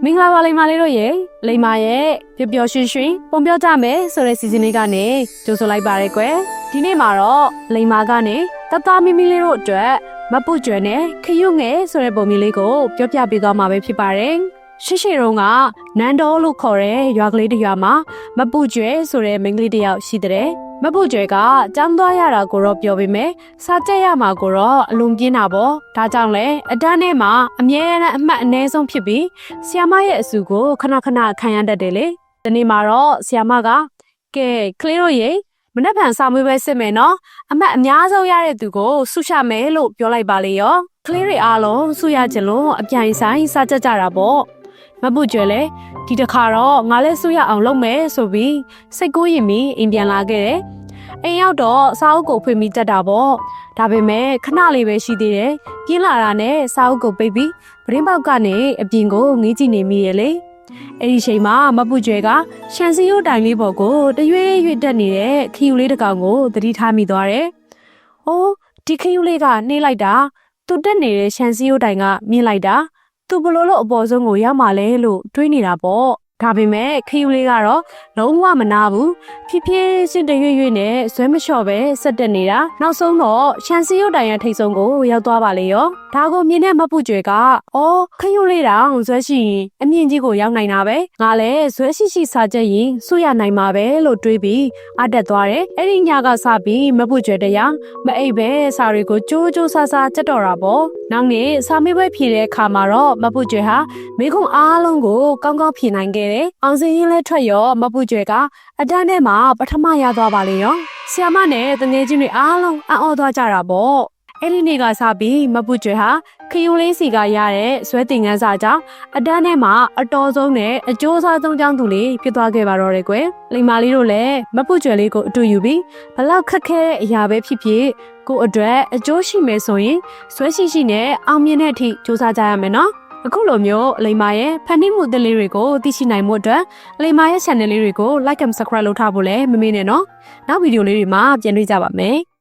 မင်္ဂလာပါလိမ္မာလေးတို့ရေလိမ္မာရဲ့ပျော်ပျော်ရွှင်ရွှင်ပုံပြောကြမယ်ဆိုတဲ့စီစဉ်လေးကနေကြိုဆိုလိုက်ပါရယ်ကွယ်ဒီနေ့မှာတော့လိမ္မာကနေတသားမီမီလေးတို့အတွက်မပုတ်ကျွဲနဲ့ခရုငယ်ဆိုတဲ့ပုံမျိုးလေးကိုပြောပြပေးသွားမှာပဲဖြစ်ပါတယ်ရှိတုန်းကနန်းတော်လို့ခေါ်တဲ့ရွာကလေးတစ်ရွာမှာမပုတ်ကျွဲဆိုတဲ့မိန်းကလေးတစ်ယောက်ရှိတဲ့မပုတ်ကျွဲကចောင်းသွားရတာကိုတော့ပြောပေမဲ့စားကြက်ရမှာကိုတော့အလွန်ပြင်းတာပေါ့ဒါကြောင့်လဲအတန်းထဲမှာအမြဲတမ်းအမှတ်အနည်းဆုံးဖြစ်ပြီးဆီယာမရဲ့အဆူကိုခဏခဏခံရတတ်တယ်လေဒီနေ့မှာတော့ဆီယာမကကဲကလေးတို့ရေမနေ့ကစာမွေးပဲစစ်မယ်နော်အမှတ်အများဆုံးရတဲ့သူကိုဆုရှမယ်လို့ပြောလိုက်ပါလေရောကလေးတွေအားလုံးဆုရကြလို့အပြိုင်ဆိုင်စားကြကြတာပေါ့မပုတ်ကျွဲလေဒီတစ်ခါတော့ငါလည်းဆုရအောင်လုပ်မယ်ဆိုပြီးစိတ်ကူးရင်ပြီးအိမ်ပြန်လာခဲ့တယ်အိမ်ရောက်တော့စာအုပ်ကိုဖွင့်ပြီးတက်တာပေါ့ဒါပေမဲ့ခဏလေးပဲရှိသေးတယ်ပြင်းလာတာနဲ့စာအုပ်ကိုပိတ်ပြီးပရင်းပေါက်ကနေအပြင်ကိုငေးကြည့်နေမိရဲ့လေအဲ့ဒီချိန်မှာမပုတ်ကျွဲကရှန်စီယိုတိုင်လေးပေါ်ကိုတရွေ့ရွေ့တက်နေတဲ့ခီယူလေးတစ်ကောင်ကိုသတိထားမိသွားတယ်။အိုးဒီခီယူလေးကနှေးလိုက်တာသူတက်နေတဲ့ရှန်စီယိုတိုင်ကမြင်လိုက်တာသူဘလို့လို့အပေါ်ဆုံးကိုရောက်မှလဲလို့တွေးနေတာပေါ့ဒါပေမဲ့ခီယူလေးကတော့လုံးဝမနာဘူးဖြည်းဖြည်းချင်းတရွေ့ရွေ့နဲ့ဇွဲမလျှော့ပဲဆက်တက်နေတာနောက်ဆုံးတော့ရှန်စီယိုတိုင်ရဲ့ထိတ်ဆုံးကိုရောက်သွားပါလေရောဒါကိုမြင်တဲ့မပုတ်ကျွဲကအော်ခီယူလေးတောင်ဇွဲရှိရင်အမြင့်ကြီးကိုရောက်နိုင်တာပဲငါလည်းဇွဲရှိစားချက်ရင်စွရနိုင်မှာပဲလို့တွေးပြီးအတက်သွားတယ်အဲ့ဒီညကစပြီးမပုတ်ကျွဲတရားမအိပ်ပဲစာတွေကိုကြိုးကြိုးဆာဆာကြက်တော်တာပေါ့နောက်နေ့စာမေးပွဲဖြေတဲ့အခါမှာတော့မပုတ်ကျွဲဟာမိခုံအားလုံးကိုကောင်းကောင်းဖြေနိုင်ခဲ့တယ်အောင်စင်းရင်လဲထွက်ရောမပုတ်ကျွဲကအတန်းထဲမှာပထမရသွားပါလေရောဆီယာမနဲ့တငယ်ချင်းတွေအားလုံးအံ့ဩသွားကြတာပေါ့အဲ့ဒီနေ့ကစပြီးမပုတ်ကျွဲဟာခယူလေးစီကရတဲ့ဇွဲတင်ငန်းစာကြောင့်အတန်းထဲမှာအတော်ဆုံးနဲ့အကျိုးစားဆုံးကြောင်းသူလေးဖြစ်သွားခဲ့ပါတော့တယ်ကွယ်လိမ္မာလေးတို့လည်းမပုတ်ကျွဲလေးကိုအတူယူပြီးဘလောက်ခက်ခဲတဲ့အရာပဲဖြစ်ဖြစ်ကိုအတွက်အကျိုးရှိမယ်ဆိုရင်ဇွဲရှိနဲ့အောင်မြင်တဲ့အထိစူးစမ်းကြရမယ်နော်အခုလိုမျိုးလိမ္မာရဲ့ဖန်တီးမှုသစ်လေးတွေကိုသိရှိနိုင်မှုအတွက်လိမ္မာရဲ့ channel လေးတွေကို like and subscribe လုပ်ထားဖို့လည်းမမေ့နဲ့နော်နောက်ဗီဒီယိုလေးတွေမှာပြန်တွေ့ကြပါမယ်